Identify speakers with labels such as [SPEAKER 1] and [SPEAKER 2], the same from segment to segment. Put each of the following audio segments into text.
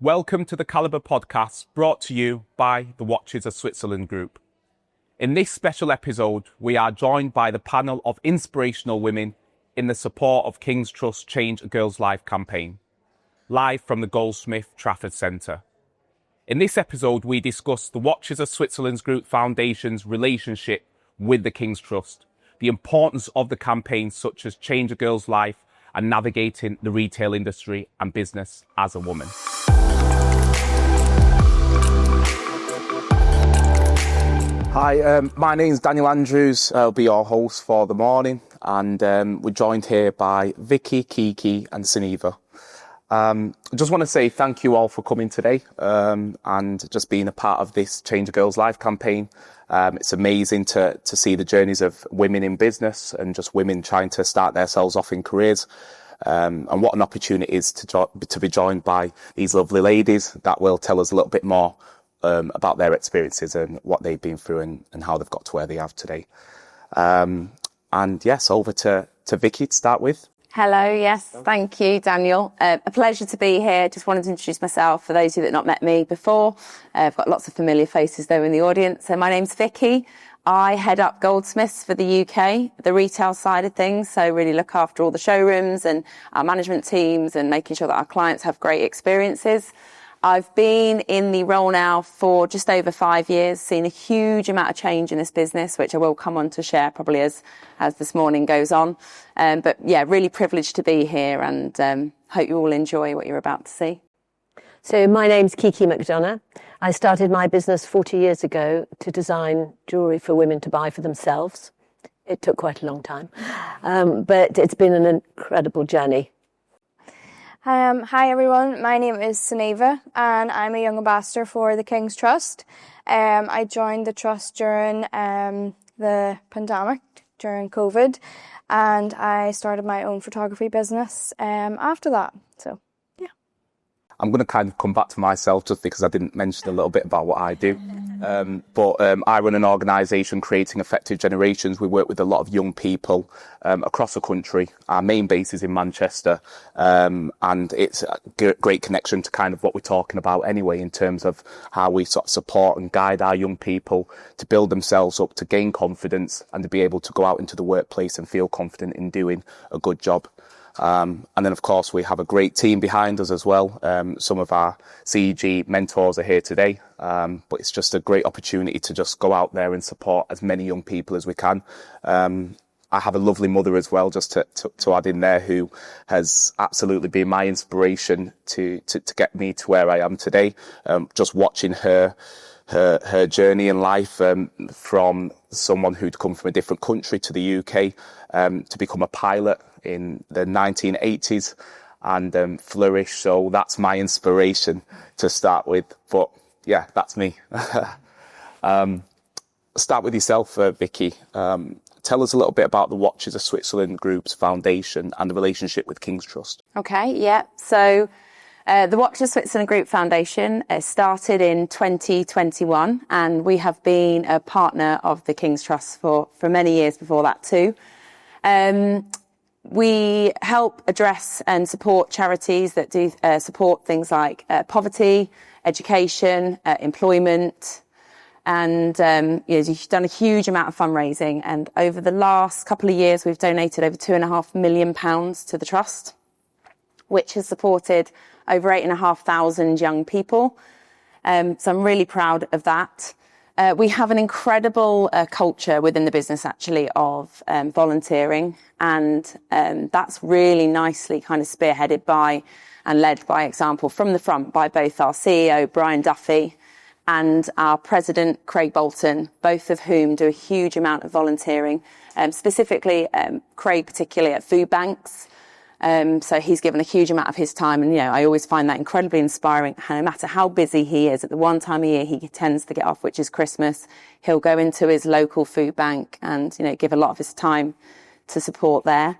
[SPEAKER 1] Welcome to the Calibre podcast, brought to you by the Watches of Switzerland Group. In this special episode, we are joined by the panel of inspirational women in the support of King's Trust Change a Girl's Life campaign, live from the Goldsmiths Trafford Centre. In this episode, we discuss the Watches of Switzerland Group Foundation's relationship with the King's Trust, the importance of the campaigns such as Change a Girl's Life and navigating the retail industry and business as a woman. Hi, my name's Daniel Andrews. I'll be your host for the morning, and we're joined here by Vicky, Kiki and Sionibha. I just want to say thank you all for coming today and just being a part of this Change a Girl's Life campaign. It's amazing to see the journeys of women in business and just women trying to start themselves off in careers. And what an opportunity it is to be joined by these lovely ladies that will tell us a little bit more about their experiences and what they've been through and how they've got to where they have today. And yes, over to Vicky to start with.
[SPEAKER 2] Hello, yes, thank you, Daniel. A pleasure to be here. Just wanted to introduce myself for those of you that have not met me before. I've got lots of familiar faces though in the audience. So my name's Vicky. I head up Goldsmiths for the UK, the retail side of things. So really look after all the showrooms and our management teams and making sure that our clients have great experiences. I've been in the role now for just over 5 years, seen a huge amount of change in this business, which I will come on to share probably as this morning goes on. But yeah, really privileged to be here and hope you all enjoy what you're about to see.
[SPEAKER 3] So my name's Kiki McDonough. I started my business 40 years ago to design jewellery for women to buy for themselves. It took quite a long time, but it's been an incredible journey.
[SPEAKER 4] Hi everyone, my name is Sionibha and I'm a young ambassador for the King's Trust. I joined the trust during the pandemic, during COVID, and I started my own photography business after that. So, yeah.
[SPEAKER 1] I'm going to kind of come back to myself just because I didn't mention a little bit about what I do. But I run an organisation creating effective generations. We work with a lot of young people across the country. Our main base is in Manchester, and it's a great connection to kind of what we're talking about anyway in terms of how we sort of support and guide our young people to build themselves up, to gain confidence and to be able to go out into the workplace and feel confident in doing a good job. And then, of course, we have a great team behind us as well. Some of our CEG mentors are here today, but it's just a great opportunity to just go out there and support as many young people as we can. I have a lovely mother as well, just to add in there, who has absolutely been my inspiration to get me to where I am today. Just watching her journey in life, from someone who'd come from a different country to the UK, to become a pilot in the 1980s and flourish. So that's my inspiration to start with. But yeah, that's me. Start with yourself, Vicky. Tell us a little bit about the Watches of Switzerland Group's foundation and the relationship with King's Trust.
[SPEAKER 2] Okay, yeah. So the Watches of Switzerland Group Foundation started in 2021, and we have been a partner of the King's Trust for many years before that too. We help address and support charities that do support things like poverty, education, employment, and you've done a huge amount of fundraising. And over the last couple of years, we've donated over £2.5 million to the trust, which has supported over 8,500 young people. So I'm really proud of that. We have an incredible culture within the business, actually, of volunteering, and that's really nicely kind of spearheaded by and led by example from the front by both our CEO, Brian Duffy, and our president, Craig Bolton, both of whom do a huge amount of volunteering, specifically Craig particularly at food banks. So he's given a huge amount of his time, and I always find that incredibly inspiring. No matter how busy he is, at the one time a year he tends to get off, which is Christmas, he'll go into his local food bank and give a lot of his time to support there.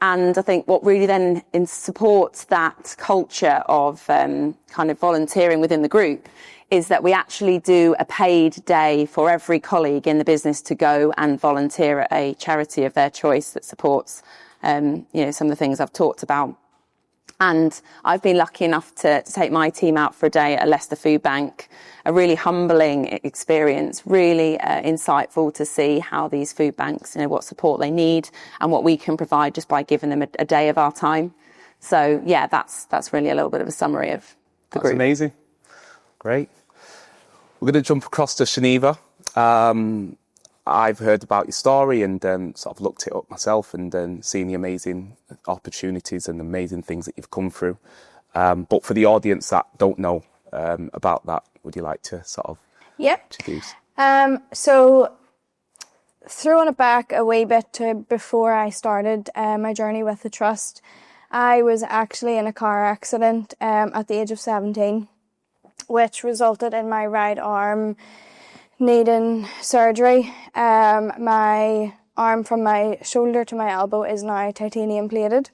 [SPEAKER 2] And I think what really then supports that culture of kind of volunteering within the group is that we actually do a paid day for every colleague in the business to go and volunteer at a charity of their choice that supports some of the things I've talked about. And I've been lucky enough to take my team out for a day at Leicester Food Bank. A really humbling experience, really insightful to see how these food banks, what support they need and what we can provide just by giving them a day of our time. So yeah, that's really a little bit of a summary of the group.
[SPEAKER 1] That's amazing. Great. We're going to jump across to Sionibha. I've heard about your story and sort of looked it up myself and seen the amazing opportunities and amazing things that you've come through. But for the audience that don't know about that, would you like to sort of introduce?
[SPEAKER 4] So throwing it back a wee bit to before I started my journey with the Trust, I was actually in a car accident at the age of 17, which resulted in my right arm needing surgery. My arm from my shoulder to my elbow is now titanium plated.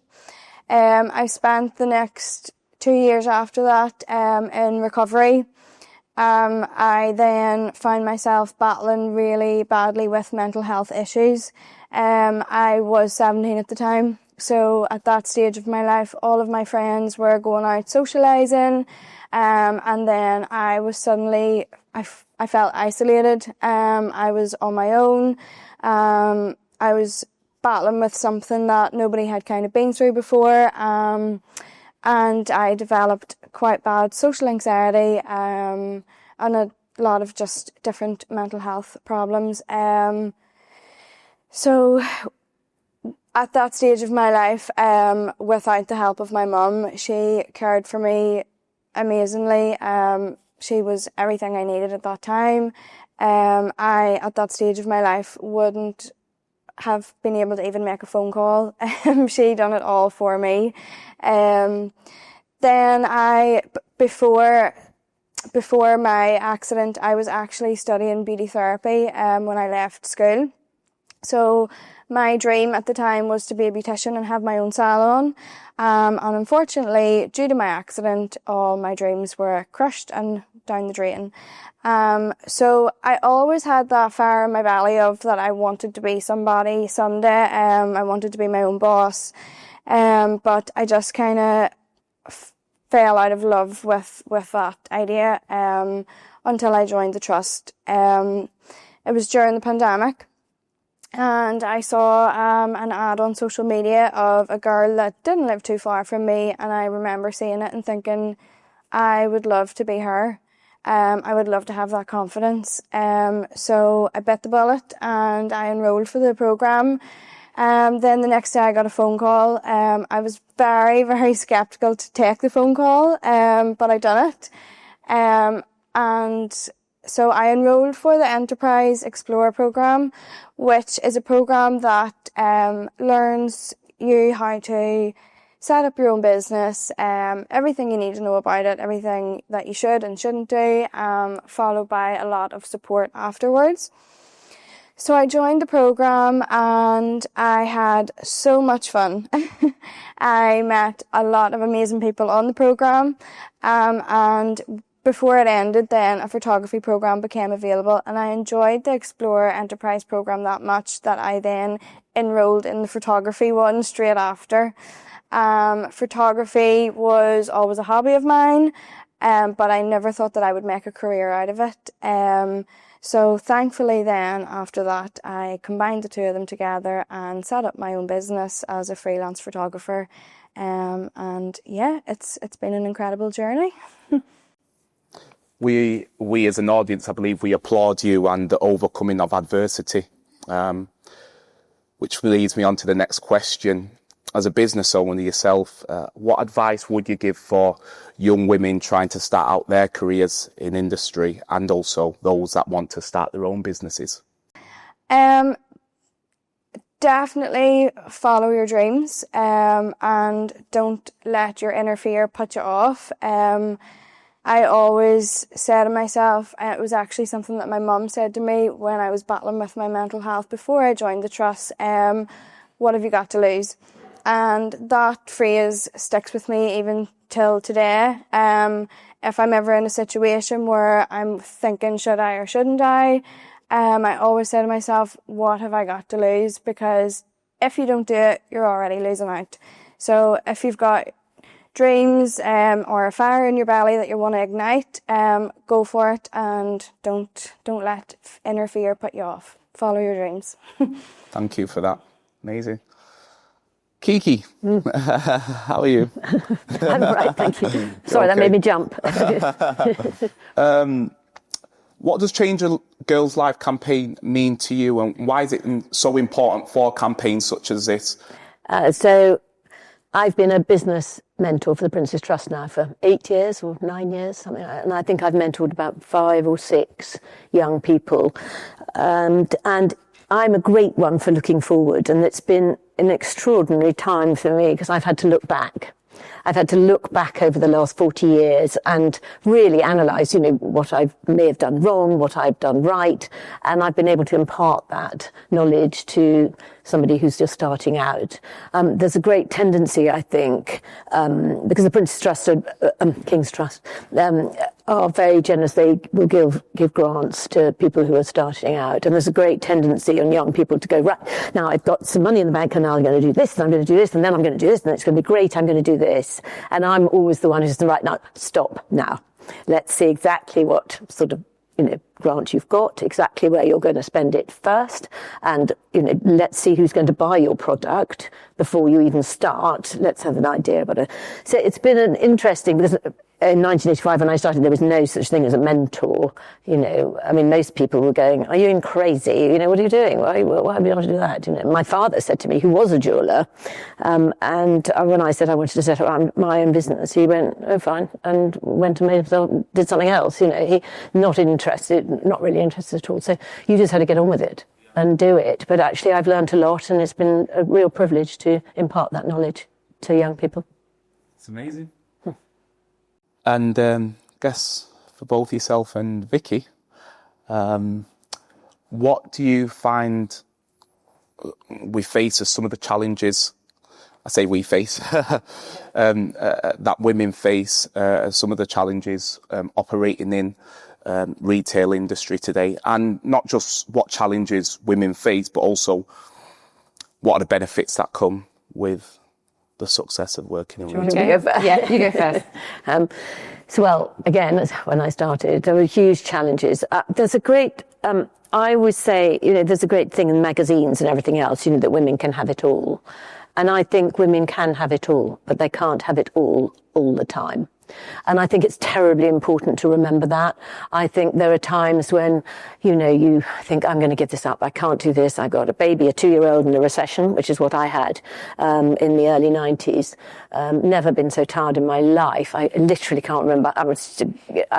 [SPEAKER 4] I spent the next 2 years after that in recovery. I then found myself battling really badly with mental health issues. I was 17 at the time, so at that stage of my life, all of my friends were going out socialising, and then I was suddenly, I felt isolated. I was on my own. I was battling with something that nobody had kind of been through before, and I developed quite bad social anxiety and a lot of just different mental health problems. So at that stage of my life, without the help of my mum, she cared for me amazingly. She was everything I needed at that time. I, at that stage of my life, wouldn't have been able to even make a phone call. She done it all for me. Then before my accident, I was actually studying beauty therapy when I left school. So my dream at the time was to be a beautician and have my own salon. And unfortunately, due to my accident, all my dreams were crushed and down the drain. So I always had that fire in my belly of that I wanted to be somebody someday. I wanted to be my own boss. But I just kind of fell out of love with that idea until I joined the Trust. It was during the pandemic, and I saw an ad on social media of a girl that didn't live too far from me, and I remember seeing it and thinking, I would love to be her. I would love to have that confidence. So I bit the bullet and I enrolled for the programme. Then the next day I got a phone call. I was very, very sceptical to take the phone call, but I done it. And so I enrolled for the Enterprise Explorer programme, which is a programme that learns you how to set up your own business, everything you need to know about it, everything that you should and shouldn't do, followed by a lot of support afterwards. So I joined the programme and I had so much fun. I met a lot of amazing people on the programme, and before it ended then a photography programme became available, and I enjoyed the Explorer Enterprise programme that much that I then enrolled in the photography one straight after. Photography was always a hobby of mine, but I never thought that I would make a career out of it. So thankfully then, after that, I combined the two of them together and set up my own business as a freelance photographer. And yeah, it's been an incredible journey.
[SPEAKER 1] We as an audience, I believe we applaud you and the overcoming of adversity, which leads me on to the next question. As a business owner yourself, what advice would you give for young women trying to start out their careers in industry and also those that want to start their own businesses?
[SPEAKER 4] Definitely follow your dreams, and don't let your inner fear put you off. I always say to myself, and it was actually something that my mum said to me when I was battling with my mental health before I joined the Trust, what have you got to lose? And that phrase sticks with me even till today. If I'm ever in a situation where I'm thinking, should I or shouldn't I always say to myself, what have I got to lose? Because if you don't do it, you're already losing out. So if you've got dreams or a fire in your belly that you want to ignite, go for it, and don't let inner fear put you off. Follow your dreams.
[SPEAKER 1] Thank you for that. Amazing. Kiki, how are you?
[SPEAKER 3] I'm all right, thank you. Sorry, that made me jump.
[SPEAKER 1] What does Change a Girl's Life campaign mean to you, and why is it so important for campaigns such as this?
[SPEAKER 3] So I've been a business mentor for the Prince's Trust now for 8 years or 9 years, something like that. And I think I've mentored about 5 or 6 young people. And I'm a great one for looking forward. And it's been an extraordinary time for me because I've had to look back. I've had to look back over the last 40 years and really analyse, what I may have done wrong, what I've done right. And I've been able to impart that knowledge to somebody who's just starting out. There's a great tendency, I think, because the Prince's Trust, King's Trust, are very generous. They will give grants to people who are starting out. And there's a great tendency on young people to go, right, now I've got some money in the bank and now I'm going to do this and I'm going to do this and then I'm going to do this and it's going to be great, I'm going to do this. And I'm always the one who's right now, stop now. Let's see exactly what sort of grant you've got, exactly where you're going to spend it first, and let's see who's going to buy your product before you even start. Let's have an idea about it. So it's been an interesting, because in 1985 when I started, there was no such thing as a mentor. Most people were going, "Are you crazy? What are you doing? Why have you got to do that?" My father said to me, who was a jeweller, and when I said I wanted to set up my own business, he went, "Oh, fine," and went and did something else. He not really interested at all. So you just had to get on with it and do it. But actually, I've learned a lot, and it's been a real privilege to impart that knowledge to young people.
[SPEAKER 1] It's amazing. And guess for both yourself and Vicky, what do you find we face as some of the challenges? I say we face that women face as some of the challenges operating in retail industry today, and not just what challenges women face, but also what are the benefits that come with the success of working in retail.
[SPEAKER 2] Yeah, you go first.
[SPEAKER 3] Well, again, when I started, there were huge challenges. There's a great, I always say, there's a great thing in magazines and everything else, that women can have it all. And I think women can have it all, but they can't have it all the time. And I think it's terribly important to remember that. I think there are times when, you think, I'm going to give this up. I can't do this. I got a baby, a 2-year-old in a recession, which is what I had in the early 90s. Never been so tired in my life. I literally can't remember. I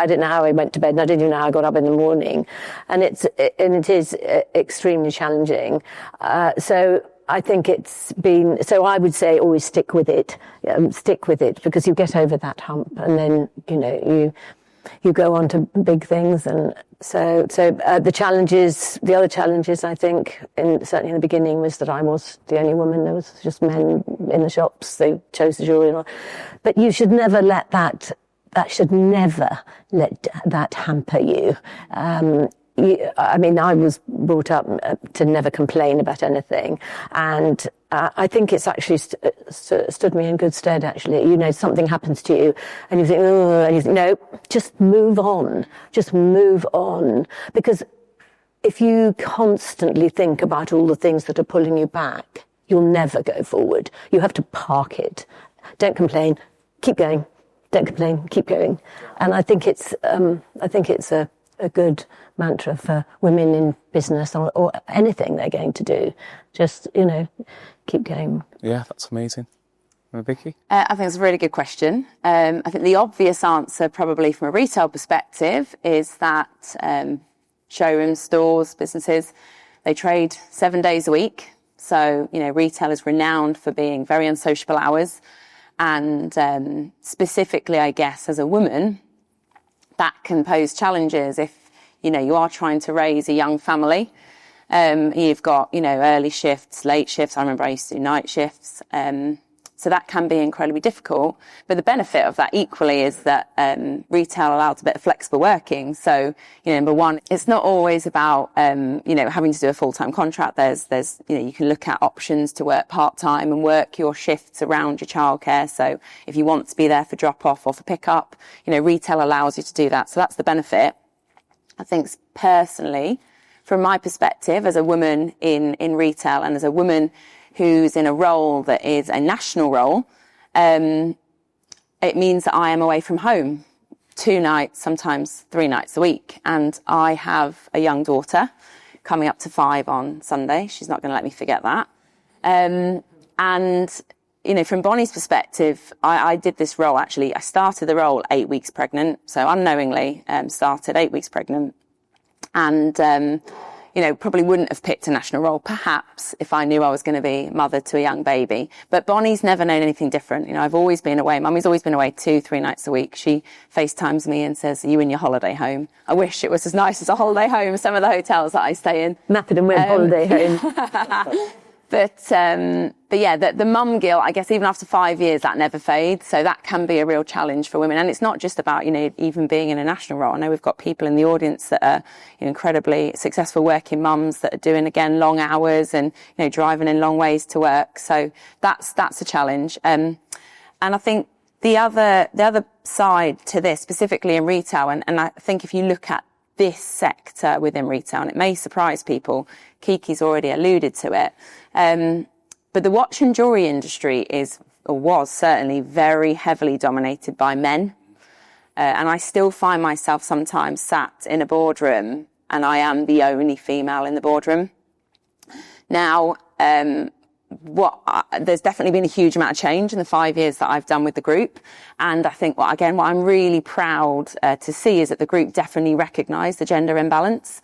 [SPEAKER 3] didn't know how I went to bed, and I didn't even know how I got up in the morning. And it is extremely challenging. So I think it's been, so I would say always stick with it, because you get over that hump and then, you go on to big things. And so the other challenges, I think, certainly in the beginning, was that I was the only woman. There was just men in the shops. They chose the jewellery and all. But you should never let that hamper you. I was brought up to never complain about anything, and I think it's actually stood me in good stead, actually. Something happens to you, and you think, oh, and you think, no, just move on. Because if you constantly think about all the things that are pulling you back, you'll never go forward. You have to park it. Don't complain, keep going. Don't complain, keep going. And I think it's a good mantra for women in business or anything they're going to do. Just, keep going.
[SPEAKER 1] Yeah, that's amazing. Vicky?
[SPEAKER 2] I think it's a really good question. I think the obvious answer, probably from a retail perspective, is that showrooms, stores, businesses, they trade 7 days a week. So, retail is renowned for being very unsociable hours. And specifically, I guess, as a woman, that can pose challenges if, you are trying to raise a young family. You've got, early shifts, late shifts. I remember I used to do night shifts. So that can be incredibly difficult. But the benefit of that equally is that retail allows a bit of flexible working. So, number one, it's not always about, having to do a full-time contract. There's you can look at options to work part-time and work your shifts around your childcare. So if you want to be there for drop-off or for pick-up, retail allows you to do that. So that's the benefit. I think personally, from my perspective as a woman in retail and as a woman who's in a role that is a national role, it means that I am away from home 2 nights, sometimes 3 nights a week. And I have a young daughter coming up to 5 on Sunday. She's not going to let me forget that. And, from Bonnie's perspective, I did this role, actually. I started the role 8 weeks pregnant. So unknowingly started 8 weeks pregnant. And, probably wouldn't have picked a national role, perhaps, if I knew I was going to be mother to a young baby. But Bonnie's never known anything different. I've always been away. Mummy's always been away 2-3 nights a week. She FaceTimes me and says, "Are you in your holiday home?" I wish it was as nice as a holiday home, some of the hotels that I stay in.
[SPEAKER 3] Map it and win holiday home.
[SPEAKER 2] But yeah, the mum guilt, I guess even after 5 years, that never fades. So that can be a real challenge for women. And it's not just about, even being in a national role. I know we've got people in the audience that are incredibly successful working mums that are doing, again, long hours and, driving in long ways to work. So that's a challenge. And I think the other side to this, specifically in retail, and I think if you look at this sector within retail, and it may surprise people, Kiki's already alluded to it, but the watch and jewellery industry was certainly very heavily dominated by men. And I still find myself sometimes sat in a boardroom and I am the only female in the boardroom. Now, there's definitely been a huge amount of change in the 5 years that I've done with the group. And I think, what I'm really proud to see is that the group definitely recognised the gender imbalance.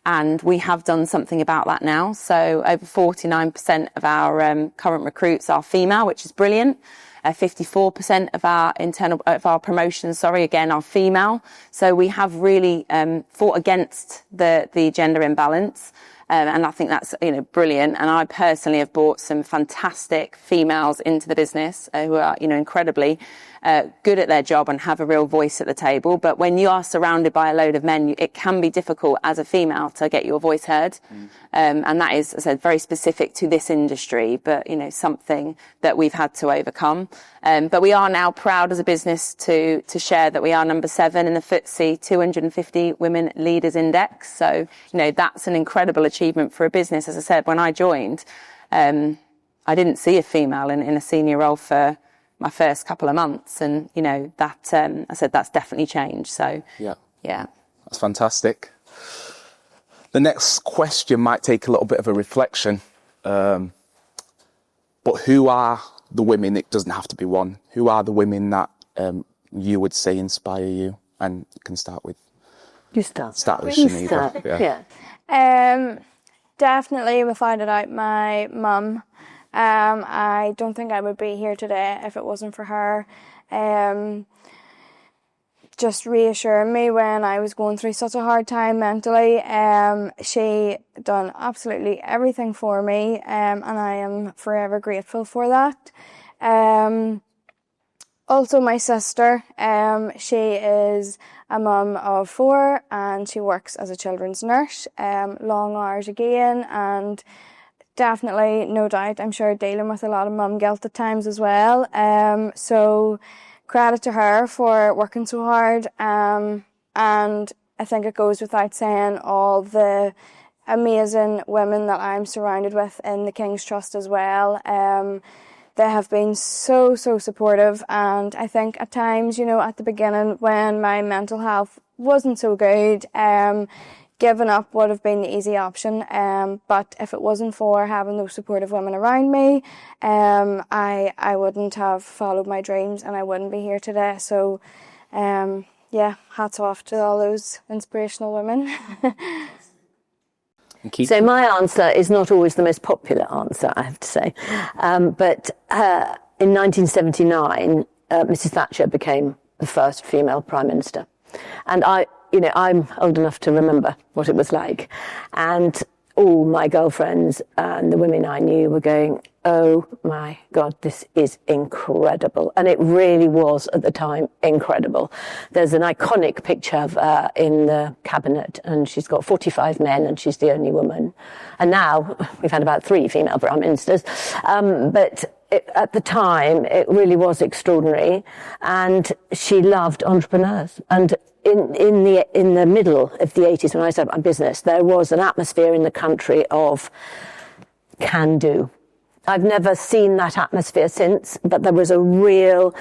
[SPEAKER 2] And we have done something about that now. So over 49% of our current recruits are female, which is brilliant. 54% of our promotions, again, are female. So we have really fought against the gender imbalance. And I think that's, brilliant. And I personally have brought some fantastic females into the business who are, incredibly good at their job and have a real voice at the table. But when you are surrounded by a load of men, it can be difficult as a female to get your voice heard. And that is, as I said, very specific to this industry, but, something that we've had to overcome. But we are now proud as a business to share that we are number 7 in the FTSE 250 Women Leaders Index. So, that's an incredible achievement for a business. As I said, when I joined, I didn't see a female in a senior role for my first couple of months. And, that, I said, that's definitely changed. So, yeah.
[SPEAKER 1] That's fantastic. The next question might take a little bit of a reflection. But who are the women? It doesn't have to be one. Who are the women that you would say inspire you? And you can start with.
[SPEAKER 3] You start.
[SPEAKER 1] Start with Sionibha.
[SPEAKER 3] Yeah.
[SPEAKER 4] Definitely, without a doubt, my mum. I don't think I would be here today if it wasn't for her. Just reassuring me when I was going through such a hard time mentally. She done absolutely everything for me, and I am forever grateful for that. Also, my sister, she is a mum of 4 and she works as a children's nurse, long hours again, and definitely, no doubt, I'm sure dealing with a lot of mum guilt at times as well. So credit to her for working so hard. And I think it goes without saying all the amazing women that I'm surrounded with in the King's Trust as well. They have been so supportive, and I think at times, at the beginning when my mental health wasn't so good, giving up would have been the easy option, but if it wasn't for having those supportive women around me, I wouldn't have followed my dreams and I wouldn't be here today. So hats off to all those inspirational women.
[SPEAKER 3] So my answer is not always the most popular answer, I have to say, but in 1979 Mrs. Thatcher became the first female Prime Minister, and I'm old enough to remember what it was like. And all my girlfriends and the women I knew were going, oh my God, this is incredible. And it really was at the time incredible. There's an iconic picture of her in the cabinet, and she's got 45 men and she's the only woman. And now we've had about 3 female prime ministers. At the time, it really was extraordinary. And she loved entrepreneurs. And in the middle of the 80s, when I started my business, there was an atmosphere in the country of can do. I've never seen that atmosphere since, but there was a real,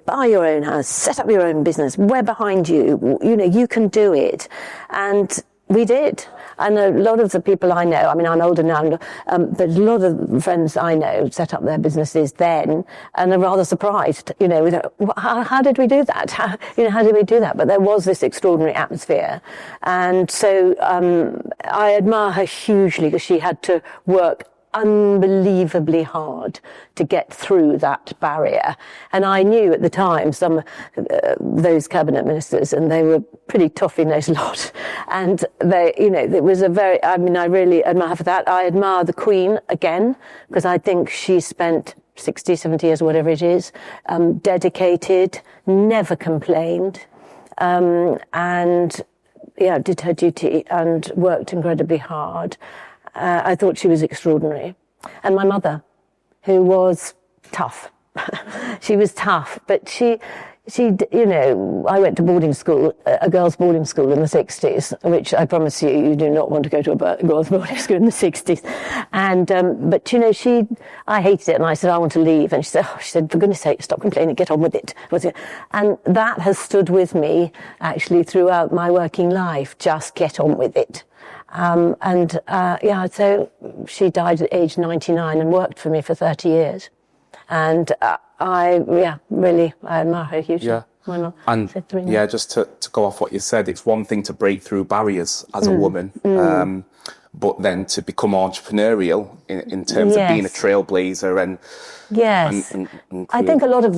[SPEAKER 3] buy your own house, set up your own business, we're behind you, you can do it. And we did. And a lot of the people I know, I mean, I'm older now, but a lot of friends I know set up their businesses then and are rather surprised, how did we do that? How did we do that? But there was this extraordinary atmosphere. And so I admire her hugely because she had to work unbelievably hard to get through that barrier. And I knew at the time some those cabinet ministers, and they were pretty tough-nosed lot. And they, it was I really admire her for that. I admire the Queen again, because I think she spent 60, 70 years, whatever it is, dedicated, never complained, and did her duty and worked incredibly hard. I thought she was extraordinary. And my mother, who was tough. She was tough, but she, I went to boarding school, a girls' boarding school in the 60s, which I promise you do not want to go to a girls' boarding school in the 60s. And, but I hated it, and I said, I want to leave. And she said, for goodness sake, stop complaining, get on with it. And that has stood with me, actually, throughout my working life. Just get on with it. So she died at age 99 and worked for me for 30 years. And I admire her hugely.
[SPEAKER 1] Yeah. Just to go off what you said, it's one thing to break through barriers as a woman, but then to become entrepreneurial in terms of being a trailblazer and
[SPEAKER 3] I think a lot of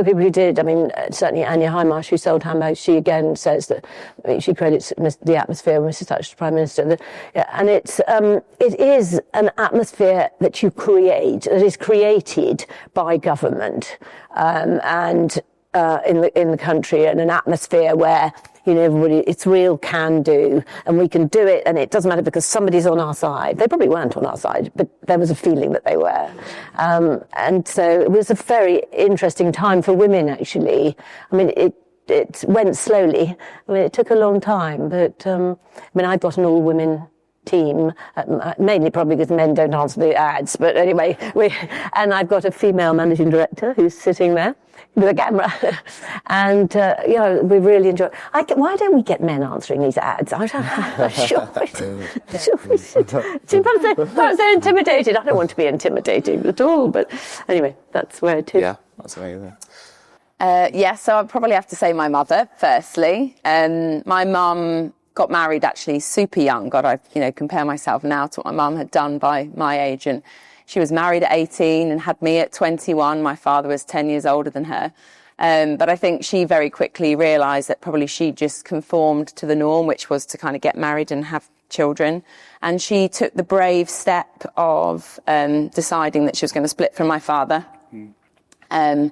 [SPEAKER 3] people who did, I mean, certainly Anya Hindmarsh, who sold handbags, she again says that, she credits the atmosphere when Mrs. Thatcher was Prime Minister, and it is an atmosphere that you create, that is created by government, and in the country, and an atmosphere where everybody, it's real can do, and we can do it, and it doesn't matter because somebody's on our side. They probably weren't on our side, but there was a feeling that they were. And so it was a very interesting time for women, actually. I mean, it went slowly. I mean, it took a long time, but I've got an all-women team, mainly probably because men don't answer the ads, but anyway, and I've got a female managing director who's sitting there with a camera, and we really enjoy. Why don't we get men answering these ads? I'm sure we should. Perhaps they're intimidated. I don't want to be intimidated at all, but anyway, that's where it is.
[SPEAKER 1] Yeah, that's amazing.
[SPEAKER 2] So I'd probably have to say my mother firstly. My mum got married actually super young. God, I compare myself now to what my mum had done by my age, and she was married at 18 and had me at 21. My father was 10 years older than her. But I think she very quickly realised that probably she just conformed to the norm, which was to kind of get married and have children. And she took the brave step of deciding that she was going to split from my father. And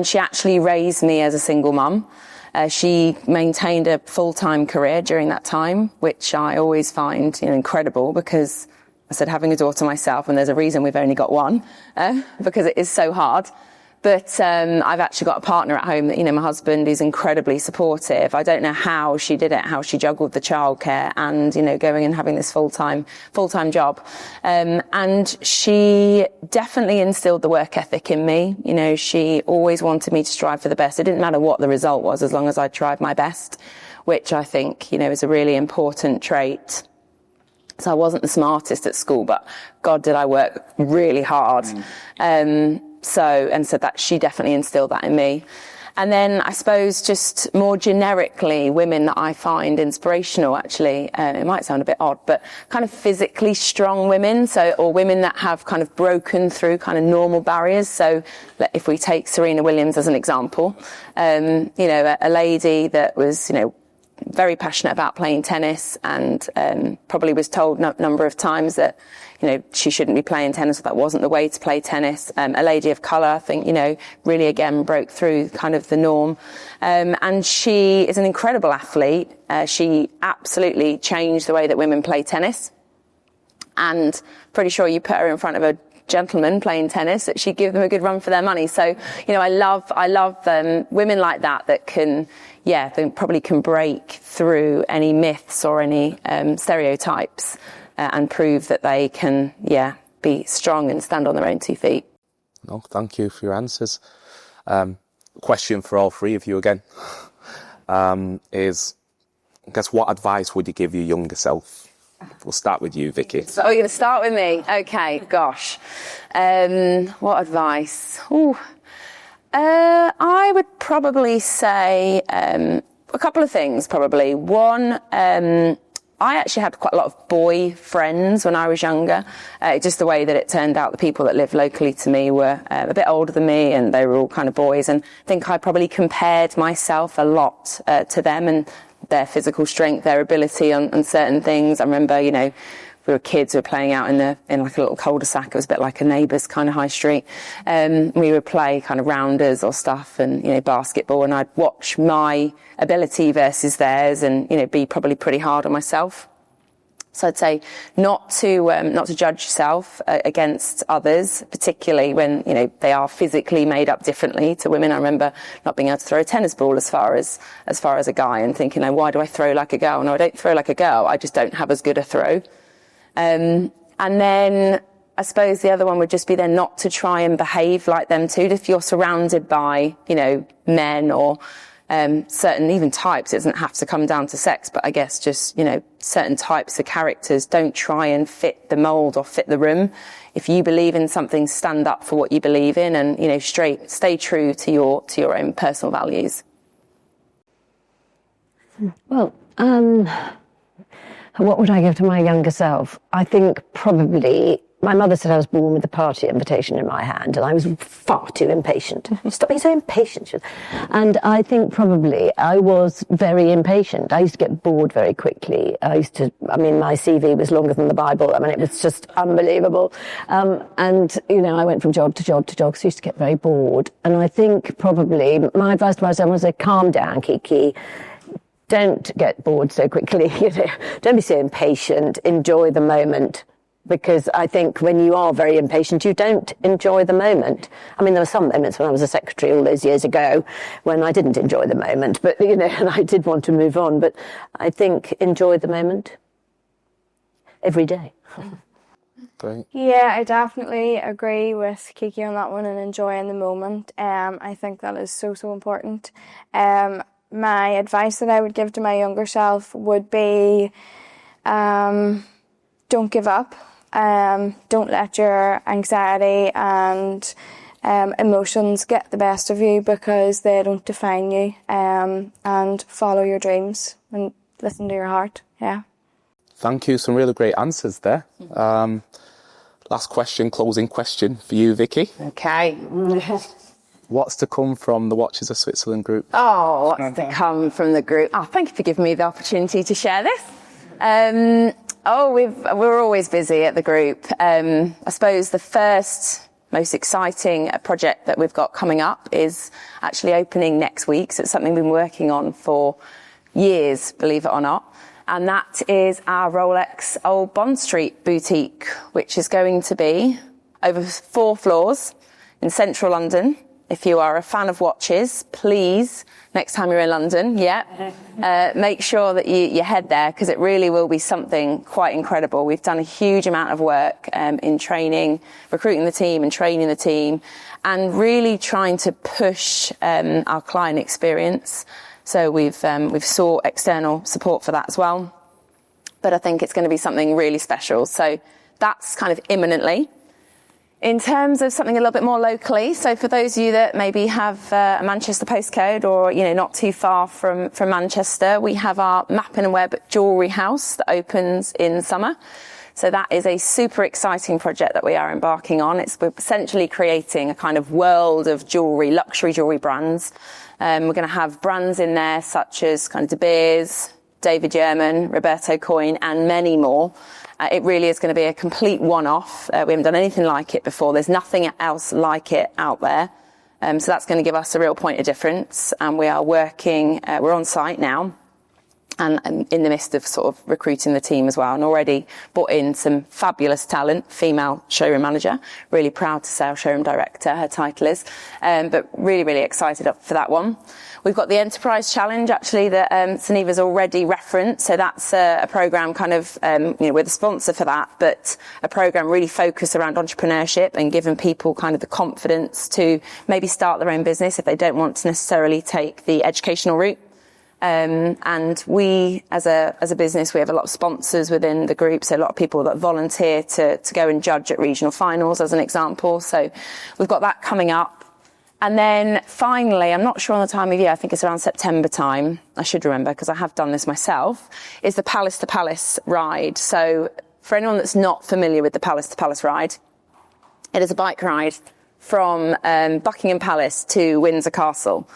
[SPEAKER 2] she actually raised me as a single mum. She maintained a full-time career during that time, which I always find incredible, because I said, having a daughter myself, and there's a reason we've only got one, because it is so hard. But I've actually got a partner at home that, my husband is incredibly supportive. I don't know how she did it, how she juggled the childcare and, going and having this full-time job. And she definitely instilled the work ethic in me. She always wanted me to strive for the best. It didn't matter what the result was, as long as I tried my best, which I think, is a really important trait. So I wasn't the smartest at school, but God, did I work really hard. So that she definitely instilled that in me. And then I suppose just more generically, women that I find inspirational, actually, it might sound a bit odd, but kind of physically strong women, or women that have kind of broken through kind of normal barriers. So if we take Serena Williams as an example, a lady that was, very passionate about playing tennis, and probably was told a number of times that, you know, she shouldn't be playing tennis, or that wasn't the way to play tennis. A lady of colour, I think, you know, really again broke through kind of the norm. And she is an incredible athlete. She absolutely changed the way that women play tennis. And pretty sure you put her in front of a gentleman playing tennis, that she'd give them a good run for their money. So, you know, I love women like that can, they probably can break through any myths or any stereotypes and prove that they can, be strong and stand on their own 2 feet.
[SPEAKER 1] No, thank you for your answers. Question for all three of you again is, I guess, what advice would you give your younger self? We'll start with you, Vicky.
[SPEAKER 2] So you're going to start with me? Okay, gosh. What advice? I would probably say a couple of things, probably. One, I actually had quite a lot of boy friends when I was younger. Just the way that it turned out, the people that lived locally to me were a bit older than me, and they were all kind of boys. And I think I probably compared myself a lot to them and their physical strength, their ability on certain things. I remember, you know, we were kids, we were playing out in like a little cul-de-sac. It was a bit like a neighbour's kind of high street. We would play kind of rounders or stuff, and, you know, basketball, and I'd watch my ability versus theirs, and, you know, be probably pretty hard on myself. So I'd say not to judge yourself against others, particularly when, you know, they are physically made up differently to women. I remember not being able to throw a tennis ball as far as a guy, and thinking, oh, why do I throw like a girl? No, I don't throw like a girl. I just don't have as good a throw. And then I suppose the other one would just be then not to try and behave like them too. If you're surrounded by, you know, men or certain even types, it doesn't have to come down to sex, but I guess just, you know, certain types of characters, don't try and fit the mould or fit the room. If you believe in something, stand up for what you believe in, and, you know, stay true to your own personal values.
[SPEAKER 3] Well, what would I give to my younger self? I think probably my mother said I was born with a party invitation in my hand, and I was far too impatient. Stop being so impatient. And I think probably I was very impatient. I used to get bored very quickly. My CV was longer than the Bible. I mean, it was just unbelievable. And, you know, I went from job to job to job, so I used to get very bored. And I think probably my advice to myself was, calm down, Kiki. Don't get bored so quickly. You know, don't be so impatient. Enjoy the moment. Because I think when you are very impatient, you don't enjoy the moment. I mean, there were some moments when I was a secretary all those years ago when I didn't enjoy the moment, but, you know, and I did want to move on. But I think enjoy the moment every day.
[SPEAKER 1] Great.
[SPEAKER 4] Yeah, I definitely agree with Kiki on that one, and enjoying the moment. I think that is so important. My advice that I would give to my younger self would be, don't give up. Don't let your anxiety and emotions get the best of you, because they don't define you. And follow your dreams and listen to your heart. Yeah.
[SPEAKER 1] Thank you. Some really great answers there. Last question, closing question for you, Vicky.
[SPEAKER 2] Okay.
[SPEAKER 1] What's to come from the Watches of Switzerland group?
[SPEAKER 2] Oh, what's to come from the group? Oh, thank you for giving me the opportunity to share this. We're always busy at the group. I suppose the first most exciting project that we've got coming up is actually opening next week. So it's something we've been working on for years, believe it or not. And that is our Rolex Old Bond Street boutique, which is going to be over 4 floors in central London. If you are a fan of watches, please, next time you're in London, make sure that you head there, because it really will be something quite incredible. We've done a huge amount of work in recruiting the team and training the team, and really trying to push our client experience. So we've sought external support for that as well. But I think it's going to be something really special. So that's kind of imminently. In terms of something a little bit more locally, so for those of you that maybe have a Manchester postcode, or, you know, not too far from Manchester, we have our Mappin and Webb jewellery house that opens in summer. So that is a super exciting project that we are embarking on. We're essentially creating a kind of world of jewellery, luxury jewellery brands, We're going to have brands in there such as kind of De Beers, David Yurman, Roberto Coin, and many more. It really is going to be a complete one-off. We haven't done anything like it before. There's nothing else like it out there. So that's going to give us a real point of difference. And we are working, we're on site now and in the midst of sort of recruiting the team as well, and already brought in some fabulous talent, female showroom manager, really proud to say our showroom director, her title is, but really, really excited up for that one. We've got the Enterprise Challenge, actually, that Sionibha's already referenced. So that's a programme kind of, we're the sponsor for that, but a programme really focused around entrepreneurship and giving people kind of the confidence to maybe start their own business if they don't want to necessarily take the educational route. And we, as a business, we have a lot of sponsors within the group. So a lot of people that volunteer to go and judge at regional finals, as an example. So we've got that coming up. And then finally, I'm not sure on the time of year, I think it's around September time, I should remember because I have done this myself, is the Palace to Palace ride. So for anyone that's not familiar with the Palace to Palace ride, it is a bike ride from Buckingham Palace to Windsor Castle.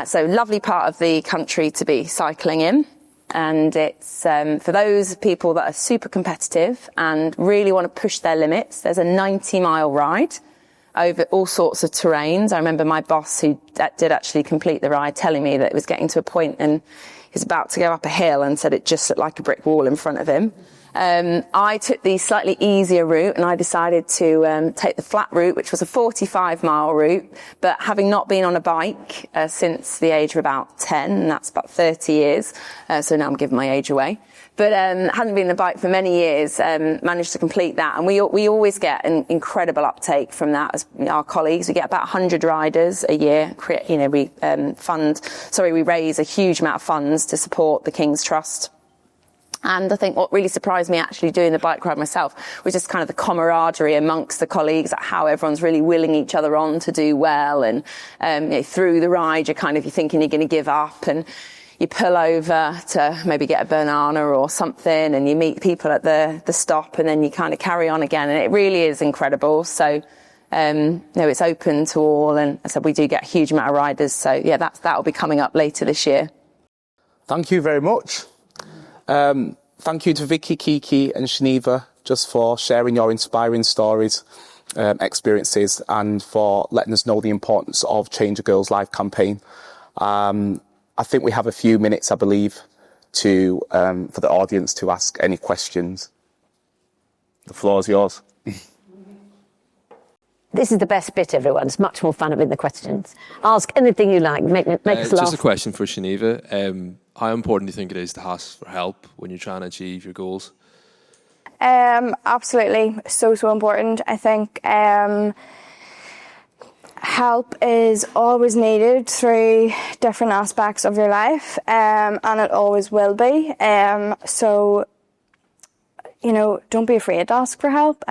[SPEAKER 2] So lovely part of the country to be cycling in. And it's for those people that are super competitive and really want to push their limits. There's a 90-mile ride over all sorts of terrains. I remember my boss, who did actually complete the ride, telling me that it was getting to a point and he was about to go up a hill and said it just looked like a brick wall in front of him. I took the slightly easier route and I decided to take the flat route, which was a 45-mile route. But having not been on a bike since the age of about 10, and that's about 30 years, so now I'm giving my age away. But hadn't been on a bike for many years, managed to complete that. And we always get an incredible uptake from that as our colleagues. We get about 100 riders a year. We raise a huge amount of funds to support the King's Trust. And I think what really surprised me actually doing the bike ride myself was just kind of the camaraderie amongst the colleagues, how everyone's really willing each other on to do well. And through the ride, you're thinking you're going to give up, and you pull over to maybe get a banana or something, and you meet people at the stop, and then you kind of carry on again. And it really is incredible. So, it's open to all. And as I said, we do get a huge amount of riders. So yeah, that'll be coming up later this year.
[SPEAKER 1] Thank you very much. Thank you to Vicky, Kiki and Sionibha just for sharing your inspiring stories, experiences, and for letting us know the importance of Change a Girl's Life campaign. I think we have a few minutes, I believe, for the audience to ask any questions. The floor is yours.
[SPEAKER 3] This is the best bit, everyone. It's much more fun having the questions. Ask anything you like. Make us laugh.
[SPEAKER 5] Just a question for Sionibha. How important do you think it is to ask for help when you're trying to achieve your goals?
[SPEAKER 4] Absolutely. So important. I think help is always needed through different aspects of your life, and it always will be. So, don't be afraid to ask for help.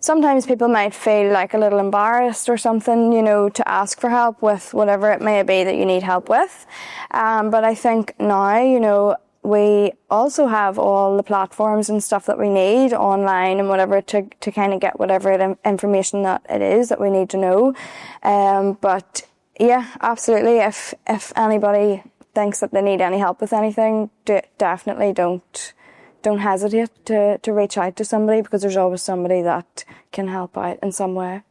[SPEAKER 4] Sometimes people might feel like a little embarrassed or something, to ask for help with whatever it may be that you need help with. But I think now, we also have all the platforms and stuff that we need online and whatever to kind of get whatever information that it is that we need to know. But yeah, absolutely. If anybody thinks that they need any help with anything, definitely don't hesitate to reach out to somebody, because there's always somebody that can help out in some way.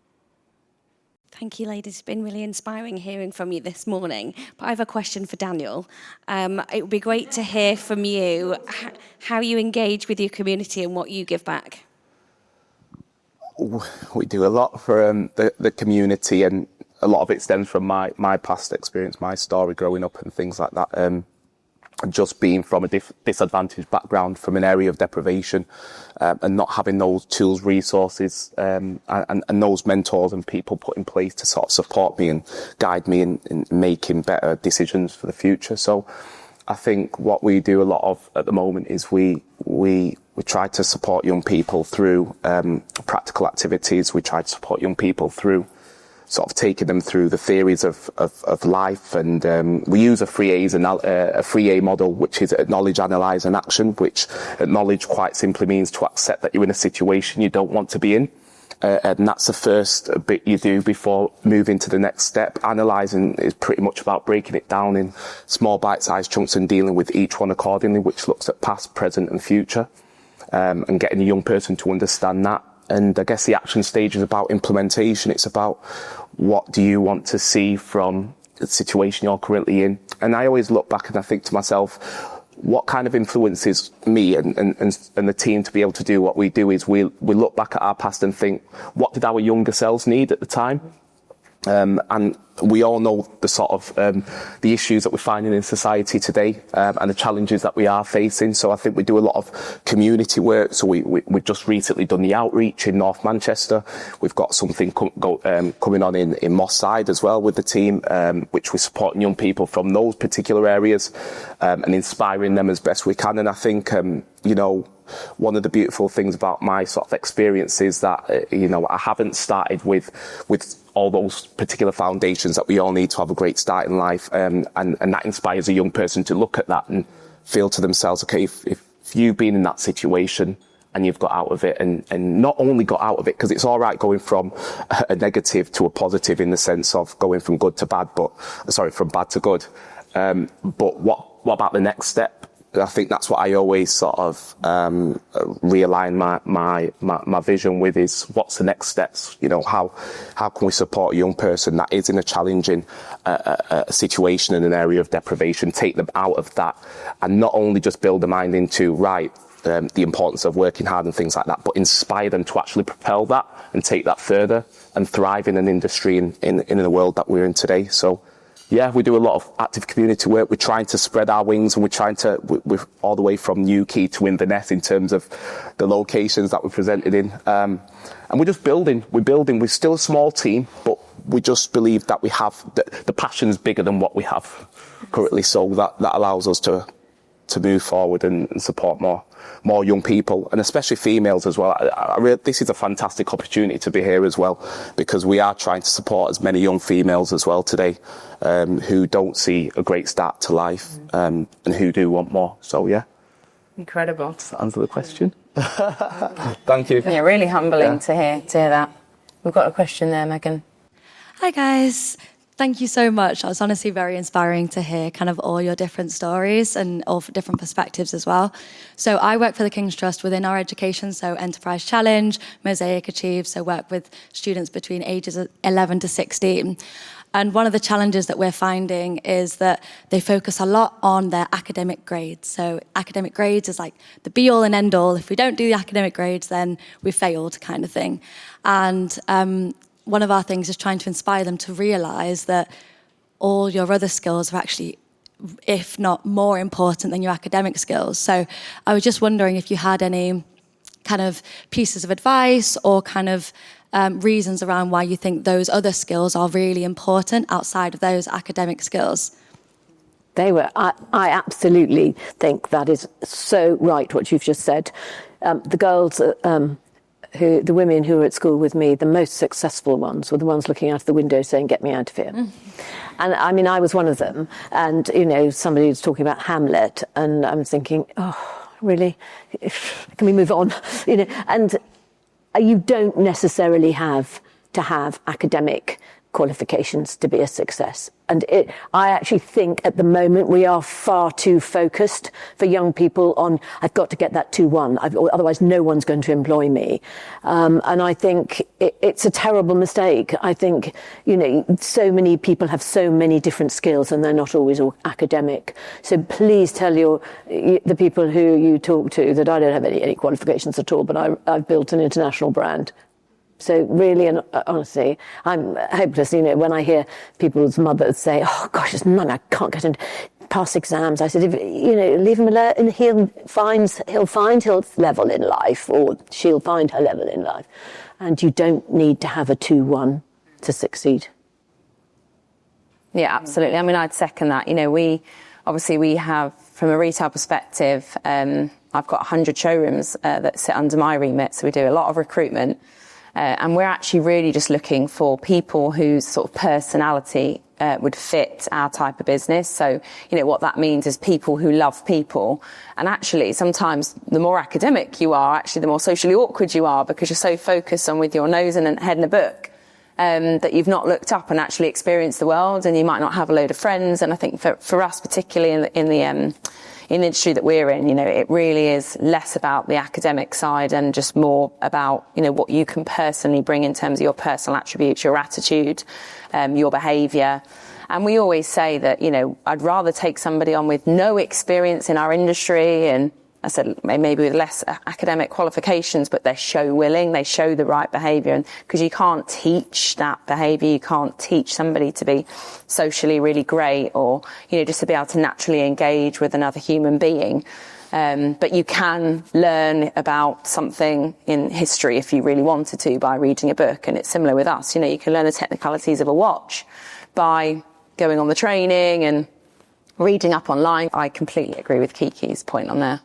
[SPEAKER 6] Thank you, ladies. It's been really inspiring hearing from you this morning. But I have a question for Daniel. It would be great to hear from you how you engage with your community and what you give back.
[SPEAKER 1] We do a lot for the community, and a lot of it stems from my past experience, my story growing up and things like that. Just being from a disadvantaged background, from an area of deprivation, and not having those tools, resources, and those mentors and people put in place to sort of support me and guide me in making better decisions for the future. So I think what we do a lot of at the moment is we try to support young people through practical activities. We try to support young people through sort of taking them through the theories of life, and we use a 3A model, which is acknowledge, analyse and action, which acknowledge quite simply means to accept that you're in a situation you don't want to be in, And that's the first bit you do before moving to the next step. Analysing is pretty much about breaking it down in small bite-sized chunks and dealing with each one accordingly, which looks at past, present and future, and getting a young person to understand that. And I guess the action stage is about implementation. It's about what do you want to see from the situation you're currently in. And I always look back and I think to myself, what kind of influences me and the team to be able to do what we do is we look back at our past and think, what did our younger selves need at the time? And we all know the sort of the issues that we're finding in society today, and the challenges that we are facing. So I think we do a lot of community work. So we've just recently done the outreach in North Manchester. We've got something coming on in Moss Side as well with the team, which we're supporting young people from those particular areas, and inspiring them as best we can. And I think, one of the beautiful things about my sort of experience is that, I haven't started with all those particular foundations that we all need to have a great start in life. And that inspires a young person to look at that and feel to themselves, okay, if you've been in that situation and you've got out of it and not only got out of it, because it's all right going from a negative to a positive in the sense of going from from bad to good. But what about the next step? I think that's what I always sort of realign my vision with is what's the next steps? How can we support a young person that is in a challenging situation in an area of deprivation, take them out of that, and not only just build the mind into the importance of working hard and things like that, but inspire them to actually propel that and take that further and thrive in an industry in the world that we're in today. So. Yeah, we do a lot of active community work. We're trying to spread our wings, and we're all the way from Newquay to Inverness in terms of the locations that we're presented in. And we're just building. We're still a small team, but we just believe that we have the passion's bigger than what we have currently. So that allows us to move forward and support more young people, and especially females as well. This is a fantastic opportunity to be here as well, because we are trying to support as many young females as well today, who don't see a great start to life, and who do want more. So yeah.
[SPEAKER 2] Incredible.
[SPEAKER 1] Does that answer the question? Thank you.
[SPEAKER 2] Yeah, really humbling to hear that. We've got a question there, Megan.
[SPEAKER 7] Hi guys. Thank you so much. It was honestly very inspiring to hear kind of all your different stories and all different perspectives as well. So I work for the King's Trust within our education, so Enterprise Challenge, Mosaic Achieve, so work with students between ages 11 to 16. And one of the challenges that we're finding is that they focus a lot on their academic grades. So academic grades is like the be-all and end-all. If we don't do the academic grades, then we failed kind of thing. And one of our things is trying to inspire them to realise that all your other skills are actually, if not more important than your academic skills. So I was just wondering if you had any kind of pieces of advice or kind of reasons around why you think those other skills are really important outside of those academic skills.
[SPEAKER 3] I absolutely think that is so right, what you've just said. The girls... the women who were at school with me, the most successful ones were the ones looking out of the window saying, get me out of here. And I mean, I was one of them. And, somebody was talking about Hamlet, and I'm thinking, oh, really? Can we move on? And you don't necessarily have to have academic qualifications to be a success. And I actually think at the moment we are far too focused for young people on, I've got to get that 2-1, otherwise no one's going to employ me. And I think it's a terrible mistake. I think, so many people have so many different skills and they're not always all academic. So please tell the people who you talk to that I don't have any qualifications at all, but I've built an international brand. So really, and honestly, I'm hopeless. When I hear people's mothers say, "Oh gosh, Mum, I can't get him pass exams," I said, leave him alone, and he'll find his level in life, or she'll find her level in life. And you don't need to have a 2-1 to succeed.
[SPEAKER 2] Yeah, absolutely. I mean, I'd second that. We have, from a retail perspective, I've got 100 showrooms that sit under my remit, so we do a lot of recruitment. And we're actually really just looking for people whose sort of personality would fit our type of business. So, what that means is people who love people. And actually, sometimes the more academic you are, actually the more socially awkward you are, because you're so focused on with your nose and head in a book that you've not looked up and actually experienced the world, and you might not have a load of friends. And I think for us, particularly in the industry that we're in, it really is less about the academic side and just more about, what you can personally bring in terms of your personal attributes, your attitude, your behaviour. And we always say that, I'd rather take somebody on with no experience in our industry, and I said maybe with less academic qualifications, but they're show willing, they show the right behaviour. And because you can't teach that behaviour, you can't teach somebody to be socially really great, or, just to be able to naturally engage with another human being. But you can learn about something in history if you really wanted to by reading a book. And it's similar with us. You can learn the technicalities of a watch by going on the training and reading up online. I completely agree with Kiki's point on there.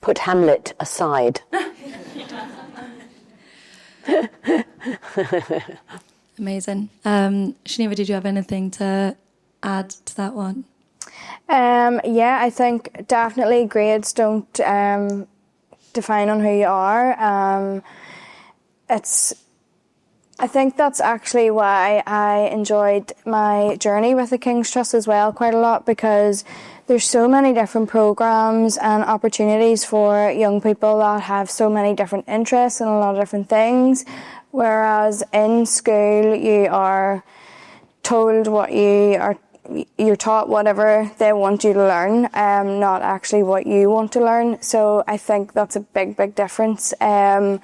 [SPEAKER 3] Put Hamlet aside.
[SPEAKER 7] Amazing. Sionibha, did you have anything to add to that one?
[SPEAKER 4] Yeah, I think definitely grades don't define on who you are. I think that's actually why I enjoyed my journey with the King's Trust as well quite a lot, because there's so many different programmes and opportunities for young people that have so many different interests and a lot of different things, whereas in school you are told you're taught whatever they want you to learn, not actually what you want to learn. So I think that's a big, big difference. And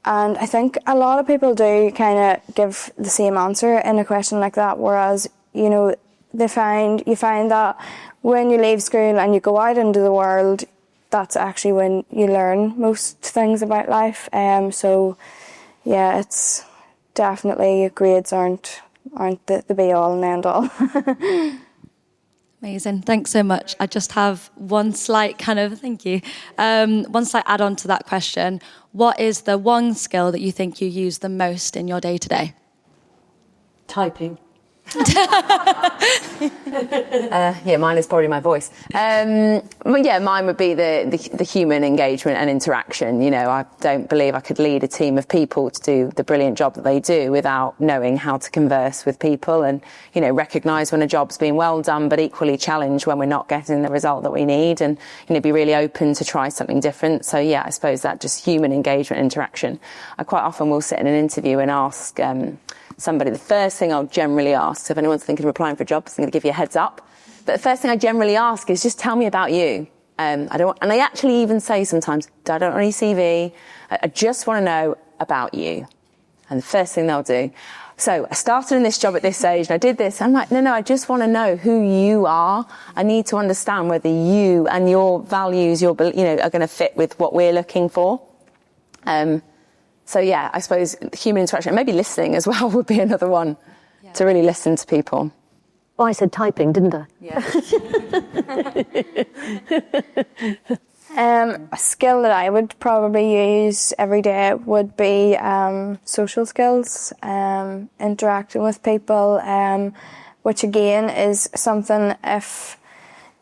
[SPEAKER 4] I think a lot of people do kind of give the same answer in a question like that, whereas, you find that when you leave school and you go out into the world, that's actually when you learn most things about life. So, yeah, it's definitely grades aren't the be-all and end-all.
[SPEAKER 7] Amazing. Thanks so much. I just have one slight thank you. One slight add-on to that question. What is the one skill that you think you use the most in your day-to-day?
[SPEAKER 3] Typing.
[SPEAKER 2] Yeah, mine is probably my voice. Well, yeah, mine would be the human engagement and interaction. I don't believe I could lead a team of people to do the brilliant job that they do without knowing how to converse with people and, recognise when a job's been well done, but equally challenge when we're not getting the result that we need, and, be really open to try something different. So, yeah, I suppose that just human engagement, interaction. I quite often will sit in an interview and ask somebody, the first thing I'll generally ask, so if anyone's thinking of applying for jobs, I'm going to give you a heads up. But the first thing I generally ask is just tell me about you. And I actually even say sometimes, I don't want any CV. I just want to know about you. And the first thing they'll do. So I started in this job at this age and I did this. I'm like, no, I just want to know who you are. I need to understand whether you and your values, are going to fit with what we're looking for. So, yeah, I suppose human interaction, and maybe listening as well would be another one, to really listen to people.
[SPEAKER 3] Oh, I said typing, didn't I?
[SPEAKER 4] Yeah. A skill that I would probably use every day would be social skills, interacting with people, which again is something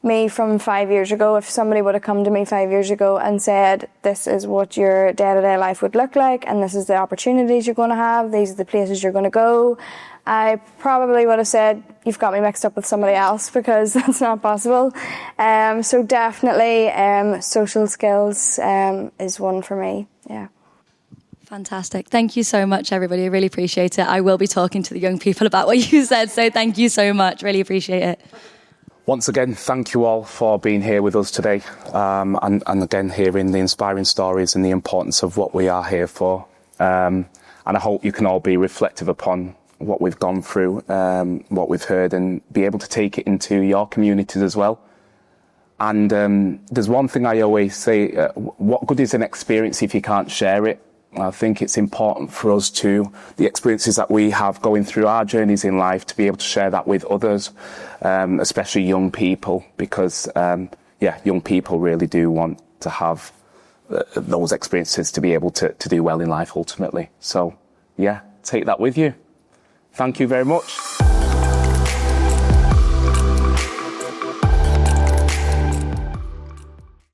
[SPEAKER 4] me from 5 years ago, if somebody would have come to me 5 years ago and said, this is what your day-to-day life would look like and this is the opportunities you're going to have, these are the places you're going to go, I probably would have said, you've got me mixed up with somebody else, because that's not possible. So definitely social skills is one for me, yeah.
[SPEAKER 7] Fantastic. Thank you so much, everybody. I really appreciate it. I will be talking to the young people about what you said, so thank you so much. Really appreciate it.
[SPEAKER 1] Once again, thank you all for being here with us today, and again hearing the inspiring stories and the importance of what we are here for. And I hope you can all be reflective upon what we've gone through, what we've heard, and be able to take it into your communities as well. And there's one thing I always say, what good is an experience if you can't share it? I think it's important for us the experiences that we have going through our journeys in life, to be able to share that with others, especially young people, because, young people really do want to have those experiences to be able to do well in life ultimately. So, take that with you. Thank you very much.